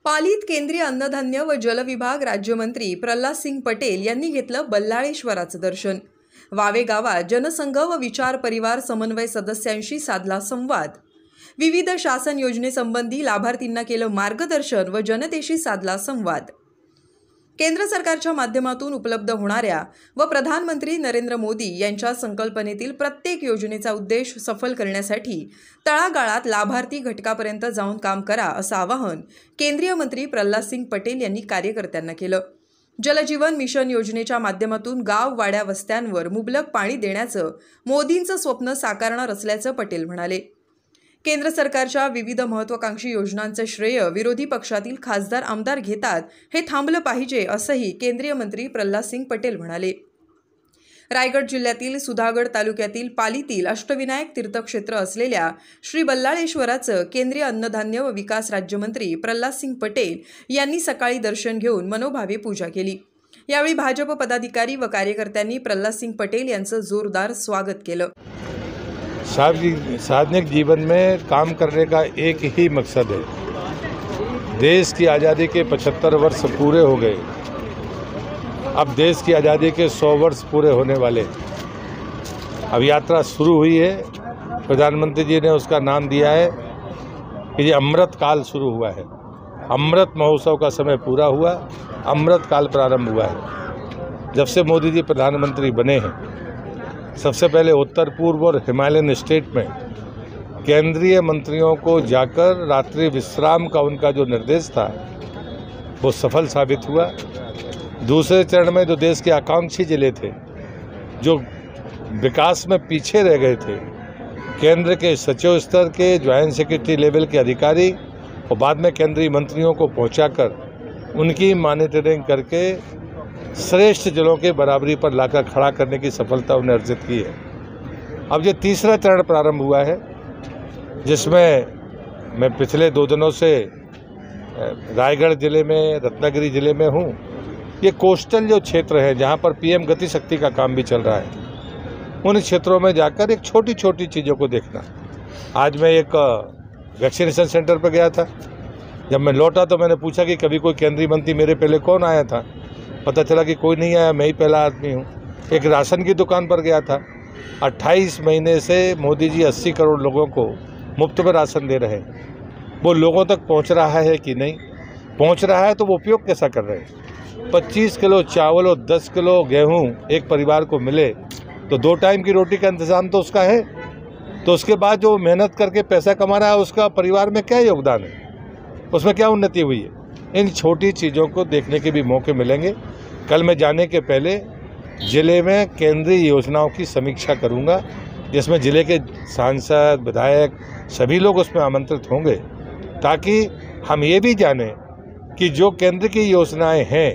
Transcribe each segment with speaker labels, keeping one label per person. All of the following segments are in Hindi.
Speaker 1: पालीत केंद्रीय अन्नधान्य व जल विभाग राज्यमंत्री प्रल्हाद सिंग पटेल यांनी घेतलं बल्लाळेश्वराचं दर्शन। वावे गावात जनसंघ व विचार परिवार समन्वय सदस्यांशी साधला संवाद। विविध शासन योजनेसंबंधी लाभार्थींना केलं मार्गदर्शन व जनतेशी साधला संवाद। केंद्र सरकारच्या माध्यमातून उपलब्ध होणाऱ्या व प्रधानमंत्री नरेंद्र मोदी यांच्या संकल्पनेतील प्रत्येक योजनेचा उद्देश सफल करण्यासाठी तळागाळात लाभार्थी घटकापर्यंत जाऊन काम करा असं आवाहन केंद्रीय मंत्री प्रल्हाद सिंग पटेल यांनी कार्यकर्त्यांना केलं। जलजीवन मिशन योजनेच्या माध्यमातून गाव वाड्या वस्त्यांवर मुबलक पाणी देण्याचं मोदींचं स्वप्न साकारणार असल्याचं पटेल म्हणाले। केंद्र सरकारच्या विविध महत्त्वाकांक्षी योजनांचं श्रेय विरोधी पक्षातील खासदार आमदार घेतात, हे थांबलं पाहिजे असंही केंद्रीय मंत्री प्रल्हाद सिंग पटेल म्हणाले। रायगड जिल्ह्यातील सुधागड तालुक्यातील पालीतील अष्टविनायक तीर्थक्षेत्र असलेल्या श्री बल्लाळेश्वराचं केंद्रीय अन्नधान्य व विकास राज्यमंत्री प्रल्हाद सिंग पटेल यांनी सकाळी दर्शन घेऊन मनोभावे पूजा केली। यावेळी भाजप पदाधिकारी व कार्यकर्त्यांनी प्रल्हाद सिंग पटेल यांचं जोरदार स्वागत केलं।
Speaker 2: सार्वजनिक जीवन में काम करने का एक ही मकसद है। देश की आज़ादी के 75 वर्ष पूरे हो गए, अब देश की आज़ादी के 100 वर्ष पूरे होने वाले। अब यात्रा शुरू हुई है, प्रधानमंत्री जी ने उसका नाम दिया है कि ये अमृत काल शुरू हुआ है। अमृत महोत्सव का समय पूरा हुआ, अमृत काल प्रारंभ हुआ है। जब से मोदी जी प्रधानमंत्री बने हैं, सबसे पहले उत्तर पूर्व और हिमालयन स्टेट में केंद्रीय मंत्रियों को जाकर रात्रि विश्राम का उनका जो निर्देश था वो सफल साबित हुआ। दूसरे चरण में जो देश के आकांक्षी जिले थे, जो विकास में पीछे रह गए थे, केंद्र के सचिव स्तर के ज्वाइंट सेक्रेटरी लेवल के अधिकारी और बाद में केंद्रीय मंत्रियों को पहुंचाकर उनकी मॉनिटरिंग करके श्रेष्ठ जिलों के बराबरी पर लाकर खड़ा करने की सफलता उन्हें अर्जित की है। अब ये तीसरा चरण प्रारंभ हुआ है, जिसमें मैं पिछले 2 दिनों से रायगढ़ जिले में, रत्नागिरी जिले में हूँ। ये कोस्टल जो क्षेत्र है, जहाँ पर पीएम गति शक्ति का काम भी चल रहा है, उन क्षेत्रों में जाकर एक छोटी छोटी चीज़ों को देखना। आज मैं एक वैक्सीनेशन सेंटर पर गया था। जब मैं लौटा तो मैंने पूछा कि कभी कोई केंद्रीय मंत्री मेरे पहले कौन आया था। पता चला कि कोई नहीं आया, मैं ही पहला आदमी हूँ। एक राशन की दुकान पर गया था। 28 महीने से मोदी जी 80 करोड़ लोगों को मुफ्त में राशन दे रहे हैं। वो लोगों तक पहुँच रहा है कि नहीं, पहुँच रहा है तो वो उपयोग कैसा कर रहे हैं। 25 किलो चावल और 10 किलो गेहूँ एक परिवार को मिले तो 2 टाइम की रोटी का इंतज़ाम तो उसका है। तो उसके बाद जो मेहनत करके पैसा कमा रहा है, उसका परिवार में क्या योगदान है, उसमें क्या उन्नति हुई है। इन छोटी चीज़ों को देखने के भी मौके मिलेंगे। कल मैं जाने के पहले ज़िले में केंद्रीय योजनाओं की समीक्षा करूंगा, जिसमें ज़िले के सांसद, विधायक सभी लोग उसमें आमंत्रित होंगे, ताकि हम ये भी जानें कि जो केंद्र की योजनाएं हैं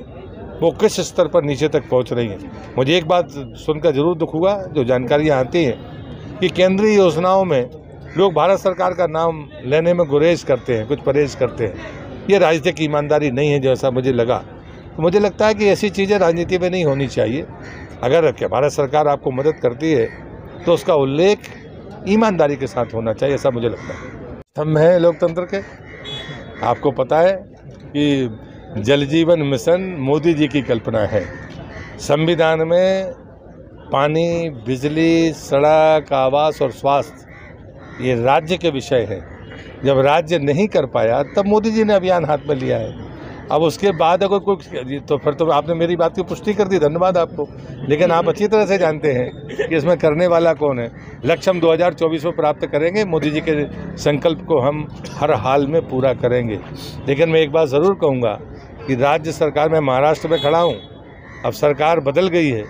Speaker 2: वो किस स्तर पर नीचे तक पहुंच रही हैं। मुझे एक बात सुनकर ज़रूर दुख हुआ, जो जानकारियाँ आती हैं कि केंद्रीय योजनाओं में लोग भारत सरकार का नाम लेने में गुरेज करते हैं, कुछ परहेज करते हैं। ये राजनीतिक ईमानदारी नहीं है, जैसा मुझे लगा। तो मुझे लगता है कि ऐसी चीज़ें राजनीति में नहीं होनी चाहिए। अगर भारत सरकार आपको मदद करती है तो उसका उल्लेख ईमानदारी के साथ होना चाहिए, ऐसा मुझे लगता है। हम हैं लोकतंत्र के। आपको पता है कि जल जीवन मिशन मोदी जी की कल्पना है। संविधान में पानी, बिजली, सड़क, आवास और स्वास्थ्य ये राज्य के विषय हैं। जब राज्य नहीं कर पाया तब मोदी जी ने अभियान हाथ में लिया है। अब उसके बाद अगर कोई, तो फिर तो आपने मेरी बात की पुष्टि कर दी, धन्यवाद आपको। लेकिन आप अच्छी तरह से जानते हैं कि इसमें करने वाला कौन है। लक्ष्य हम 2024 में प्राप्त करेंगे। मोदी जी के संकल्प को हम हर हाल में पूरा करेंगे। लेकिन मैं एक बात ज़रूर कहूँगा कि राज्य सरकार में, महाराष्ट्र में खड़ा हूँ, अब सरकार बदल गई है,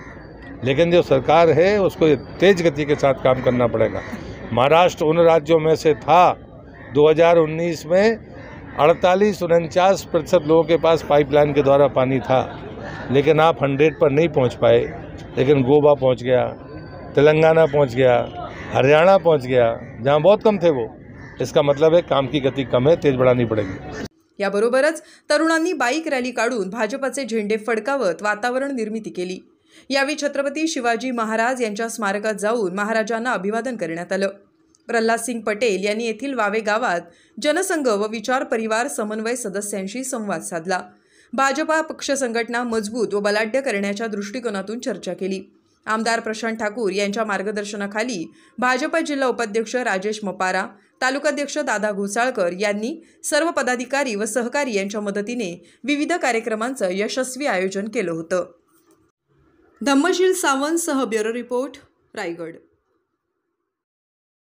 Speaker 2: लेकिन जो सरकार है उसको तेज गति के साथ काम करना पड़ेगा। महाराष्ट्र उन राज्यों में से था 2019 में 48-49% लोगों के पास पाइपलाइन के द्वारा पानी था, लेकिन आप 100 पर नहीं पहुंच पाए। लेकिन गोवा पहुंच गया, तेलंगाना पहुंच गया, हरियाणा पहुंच गया, जहां बहुत कम थे वो। इसका मतलब है काम की गति कम है, तेज बढ़ानी पड़ेगी।
Speaker 1: याबरोबरच तरुणांनी बाईक रॅली काढून भाजपचे झेंडे फडकावत वातावरण निर्मिती केली। यावेळी छत्रपती शिवाजी महाराज यांच्या स्मारकात जाऊन महाराजांना अभिवादन करण्यात आलं। प्रल्हादसिंग पटेल यांनी येथील वावे गावात जनसंघ व विचार परिवार समन्वय सदस्यांशी संवाद साधला. भाजपा पक्ष संघटना मजबूत व बलाढ्य करण्याच्या दृष्टिकोनातून चर्चा केली. आमदार प्रशांत ठाकूर यांच्या मार्गदर्शनाखाली भाजपा जिल्हा उपाध्यक्ष राजेश मपारा, तालुकाध्यक्ष दादा घोसाळकर यांनी सर्व पदाधिकारी व सहकारी यांच्या मदतीने विविध कार्यक्रमांचं यशस्वी आयोजन केलं होतं. धम्मशील सावंत सह ब्युरो रिपोर्ट, रायगड.